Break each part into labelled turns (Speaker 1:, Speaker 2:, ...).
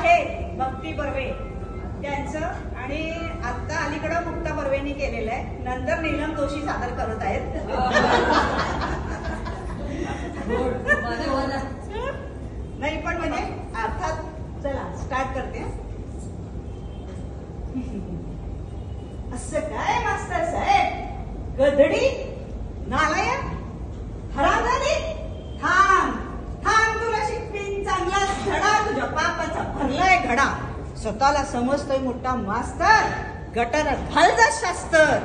Speaker 1: आहेत भक्ती बर्वे त्यांचं, आणि आता अलीकडं मुक्ता बर्वेनी केलेलं आहे, नंतर नीलम जोशी सादर करत आहेत. नाही पण म्हणजे अर्थात चला स्टार्ट करते. असं काय मास्तर साहेब, गधडी, नालायक, हरामजादी, थांब थांब, तुला शिकवीन चांगला धडा, तुझ्या बापाचा भरलाय घडा. स्वतःला समजतोय मोठा मास्तर, गटारात घाल जा शास्तर.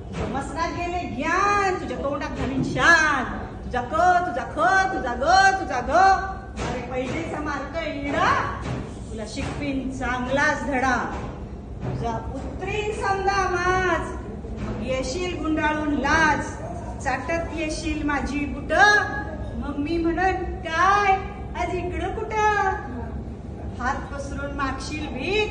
Speaker 1: तुझ्या मसनात गेले ज्ञान, तुझ्या तोंडात घालीन शान. तुझा क, तुझा ख, तुझा ग, तुझा ग, अरे पहिलेचा मार्क इडा, तुला शिकवीन चांगलाच धडा. तुझा पुत्री समजा माझ, मग येशील गुंडाळून लाज. चाटत येशील माझी बुट, मग मी म्हणन काय आज इकडं कुठं. हात पसरून मागशील भीक,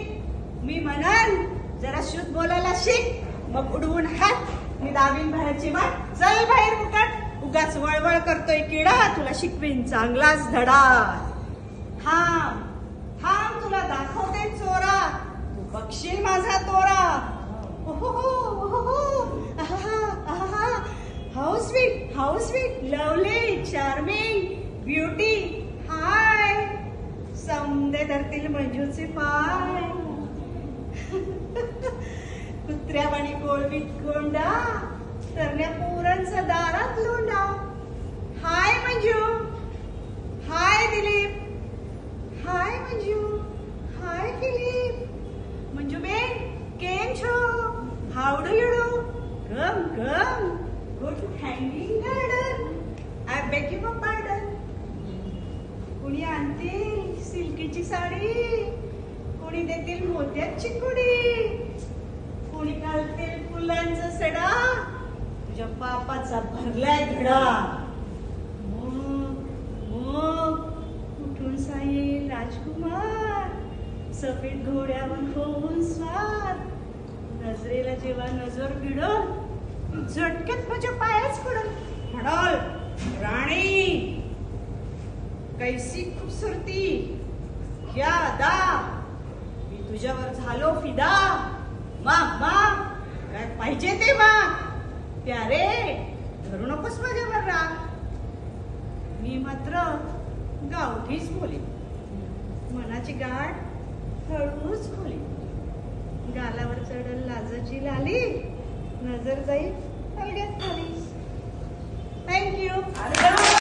Speaker 1: मी म्हणन जरा शुद्ध बोलायला शिक. मग उडवून हात मी दाबीन बाहेरची मान. चल बाहेर मुकट, उगाच वळवळ करतोय किडा, तुला शिकवीन चांगलाच धडा. थांब थांब, तुला दाखवते चोरा, तू बघशील माझा तोरा. How sweet, lovely, charming, beauty, hi. समदे धरतील मंजूचे पाय. कुत्र्यावाणी गोळवीत गोंडा, तरण्या पोरांचा दारात लोंडा. Hi Manju, hi Dilip, hi Manju, hi Philip. Manju ben केम छो, how do you do. Come come, go to Hanging Garden, I beg you pardon. कुणी आणतील सिल्कीची साडी, कोणी देतील मोत्याची कुडी, कोणी घालतील फुलांचा सडा, तुझ्या पापाचा भरलाय घडा. मग उठून साईल राजकुमार, सफेद घोड्यावर होऊन स्वार. नजरेला जेव्हा नजर भिडल, झटक्यात माझ्या पायाच पडल. म्हणाल राणी कैसी खूबसूरती, क्या अदा, मी तुझ्यावर झालो फिदा. माग माग, काय पाहिजे ते माग. प्यारे धरू नकोस माझ्यावर राग. मी मात्र गावठीच बोले, मनाची गाठ हळूच खोली. गालावर चढल लाजाची लाली, नजर जाईल अलगद खाली. थँक्यू.